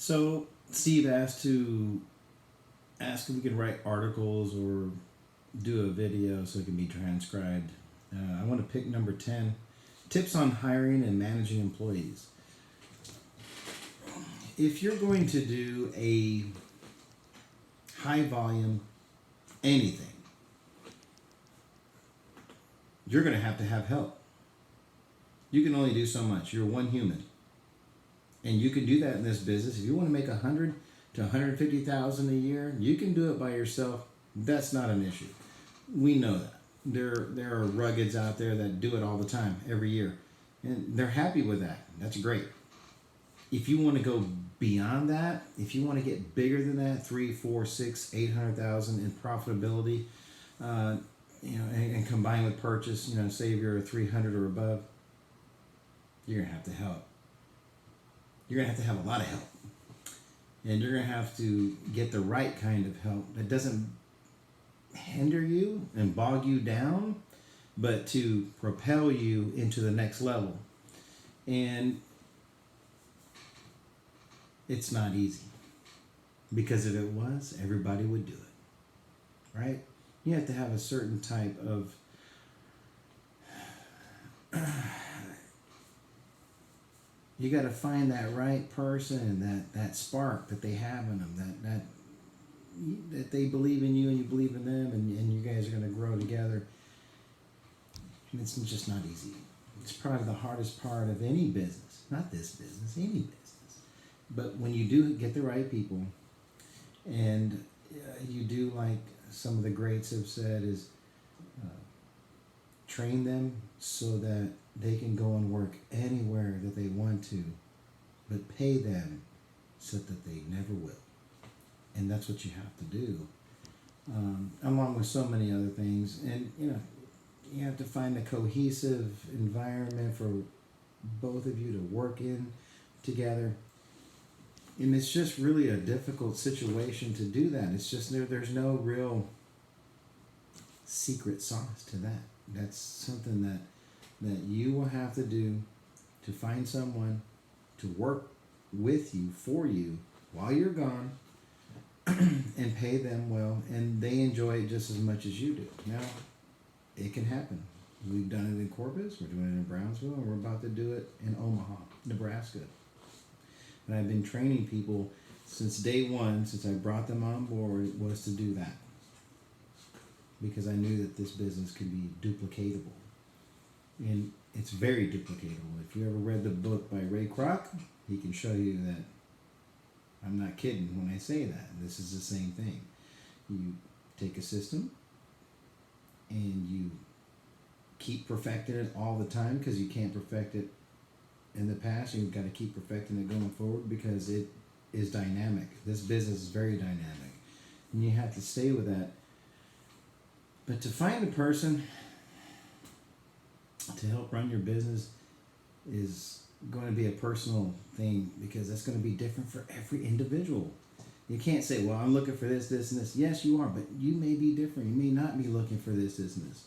So Steve asked if we could write articles or do a video so it can be transcribed. I want to pick number 10, tips on hiring and managing employees. If you're going to do a high volume anything, you're going to have help. You can only do so much. You're one human. And you can do that in this business. If you want to make 100 to 150,000 a year, you can do it by yourself. That's not an issue. We know that. There are ruggeds out there that do it all the time, every year. And they're happy with that. That's great. If you want to go beyond that, if you want to get bigger than that, 3, 4, 6, 800,000 in profitability, and combine with purchase, say if you're a 300 or above, you're gonna have to help. You're gonna have to have a lot of help, and you're gonna have to get the right kind of help that doesn't hinder you and bog you down, but to propel you into the next level. And it's not easy, because if it was, everybody would do it, right? You have to have a certain type of you got to find that right person and that spark that they have in them, that they believe in you and you believe in them, and you guys are going to grow together. And it's just not easy. It's probably the hardest part of any business, not this business, any business. But when you do get the right people, and you do like some of the greats have said, is train them so that they can go and work anywhere that they want to, but pay them so that they never will. And that's what you have to do, along with so many other things. And you have to find a cohesive environment for both of you to work in together. And it's just really a difficult situation to do that. It's just there's no real secret sauce to that. That's something that you will have to do, to find someone to work with you, for you, while you're gone, and pay them well, and they enjoy it just as much as you do. Now, it can happen. We've done it in Corpus, we're doing it in Brownsville, and we're about to do it in Omaha, Nebraska. And I've been training people since day one, since I brought them on board, was to do that. Because I knew that this business can be duplicatable. And it's very duplicatable. If you ever read the book by Ray Kroc, he can show you that I'm not kidding when I say that. This is the same thing. You take a system and you keep perfecting it all the time, because you can't perfect it in the past. You've got to keep perfecting it going forward, because it is dynamic. This business is very dynamic, and you have to stay with that. But to find a person to help run your business is going to be a personal thing, because that's going to be different for every individual. You can't say, well, I'm looking for this, this, and this. Yes, you are, but you may be different. You may not be looking for this, this, and this.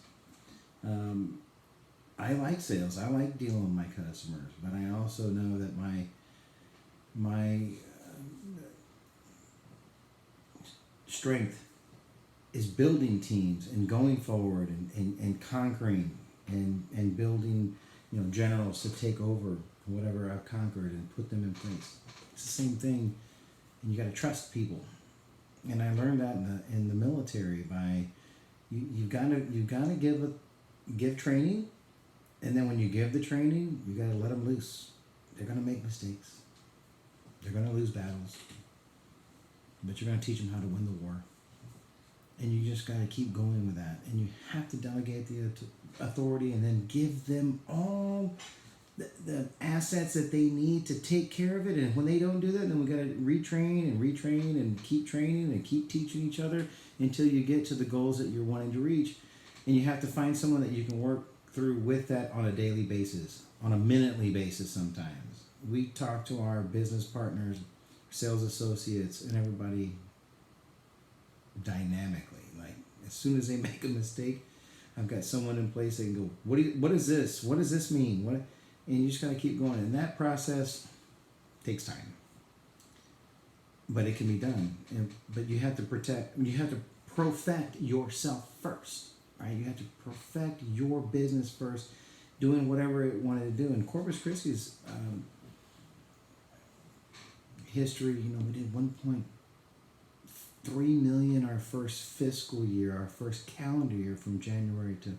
I like sales. I like dealing with my customers, but I also know that my strength is building teams and going forward and conquering and building, generals to take over whatever I've conquered and put them in place. It's the same thing, and you got to trust people. And I learned that in the military by you've got to give training, and then when you give the training, you got to let them loose. They're going to make mistakes. They're going to lose battles, but you're going to teach them how to win the war. And you just got to keep going with that. And you have to delegate the authority, and then give them all the assets that they need to take care of it. And when they don't do that, then we got to retrain and keep training and keep teaching each other until you get to the goals that you're wanting to reach. And you have to find someone that you can work through with that on a daily basis, on a minutely basis sometimes. We talk to our business partners, sales associates, and everybody dynamically. Like, as soon as they make a mistake, I've got someone in place that can go, what is this? What does this mean? And you just got to keep going. And that process takes time. but it can be done. But you have to perfect yourself first, right? You have to perfect your business first, doing whatever it wanted to do. In Corpus Christi's history, we did 1.3 million our first fiscal year, our first calendar year from January to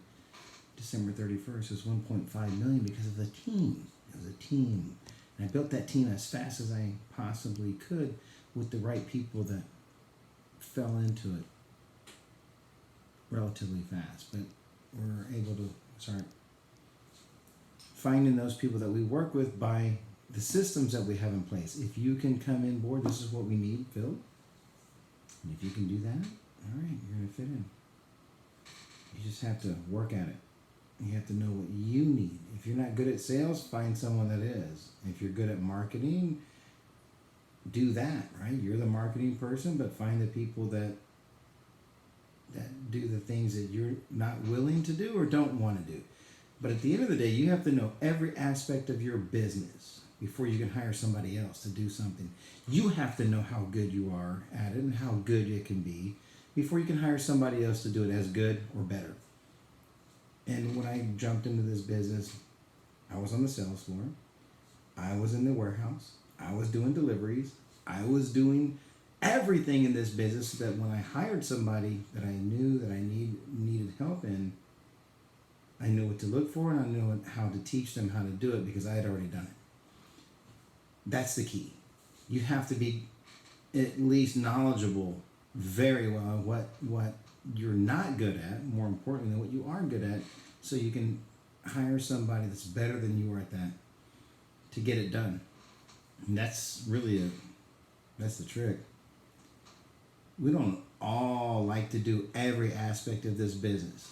December 31st was 1.5 million because of the team. It was a team. And I built that team as fast as I possibly could with the right people that fell into it relatively fast. But we're able to start finding those people that we work with by the systems that we have in place. If you can come in board, this is what we need, Phil. And if you can do that, all right, you're going to fit in. You just have to work at it. You have to know what you need. If you're not good at sales, find someone that is. If you're good at marketing, do that, right? You're the marketing person, but find the people that do the things that you're not willing to do or don't want to do. But at the end of the day, you have to know every aspect of your business before you can hire somebody else to do something. You have to know how good you are at it and how good it can be before you can hire somebody else to do it as good or better. And when I jumped into this business, I was on the sales floor. I was in the warehouse. I was doing deliveries. I was doing everything in this business so that when I hired somebody that I knew that I needed help in, I knew what to look for and I knew how to teach them how to do it because I had already done it. That's the key. You have to be at least knowledgeable very well what you're not good at, more importantly than what you are good at, so you can hire somebody that's better than you are at that to get it done. And that's really that's the trick. We don't all like to do every aspect of this business.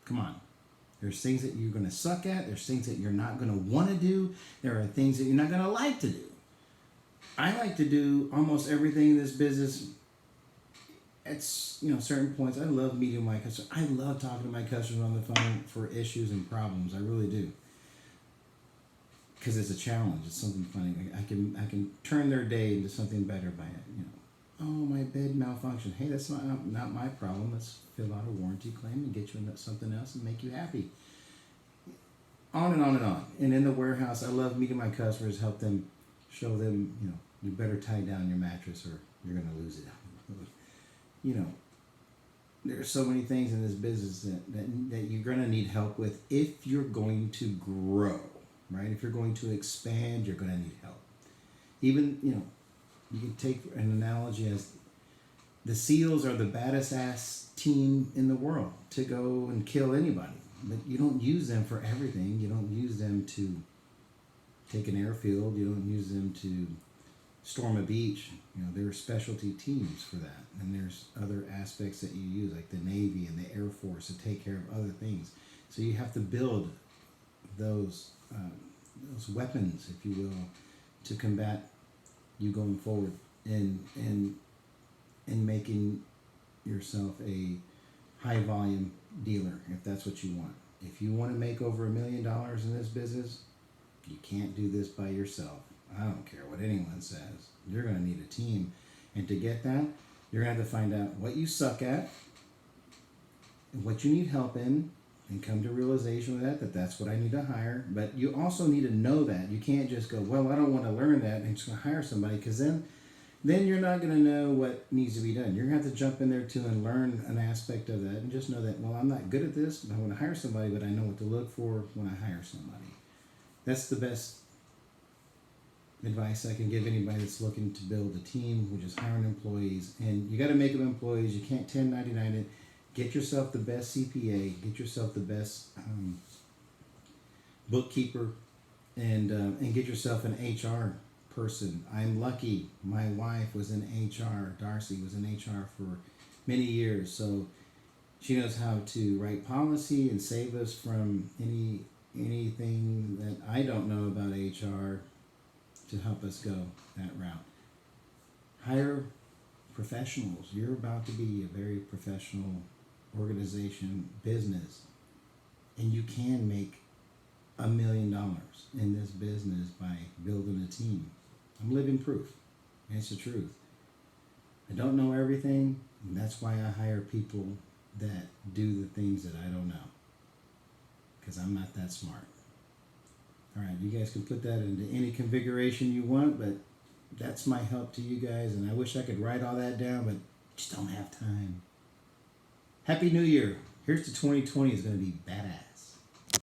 Come on. There's things that you're going to suck at. There's things that you're not going to want to do. There are things that you're not going to like to do. I like to do almost everything in this business at certain points. I love meeting my customers. I love talking to my customers on the phone for issues and problems. I really do. Because it's a challenge. It's something funny. I can turn their day into something better by it. Oh, my bed malfunctioned. Hey, that's not my problem. Let's fill out a warranty claim and get you into something else and make you happy. On and on and on. And in the warehouse, I love meeting my customers, help them, show them, you better tie down your mattress or you're going to lose it. There's so many things in this business that you're going to need help with if you're going to grow, right? If you're going to expand, you're going to need help. Even, you can take an analogy as the SEALs are the baddest ass team in the world to go and kill anybody. But you don't use them for everything. You don't use them to take an airfield. You don't use them to storm a beach. There are specialty teams for that. And there's other aspects that you use, like the Navy and the Air Force, to take care of other things. So you have to build those weapons, if you will, to combat you going forward and making yourself a high volume dealer, if that's what you want. If you want to make over $1 million in this business, you can't do this by yourself. I don't care what anyone says. You're going to need a team. And to get that, you're going to have to find out what you suck at, and what you need help in, and come to realization with that's what I need to hire. But you also need to know that. You can't just go, well, I don't want to learn that, and I'm just going to hire somebody, because then you're not going to know what needs to be done. You're going to have to jump in there too and learn an aspect of that, and just know that, well, I'm not good at this, but I want to hire somebody, but I know what to look for when I hire somebody. That's the best advice I can give anybody that's looking to build a team, which is hiring employees. And you got to make them employees. You can't 1099 it. Get yourself the best CPA. Get yourself the best bookkeeper, and get yourself an HR person. I'm lucky. My wife was in HR. Darcy was in HR for many years, so she knows how to write policy and save us from anything that I don't know about HR to help us go that route. Hire professionals. You're about to be a very professional organization, business, and you can make $1 million in this business by building a team. I'm living proof. It's the truth. I don't know everything, and that's why I hire people that do the things that I don't know. Because I'm not that smart. All right, you guys can put that into any configuration you want, but that's my help to you guys, and I wish I could write all that down, but just don't have time. Happy New Year. Here's to 2020 is going to be badass.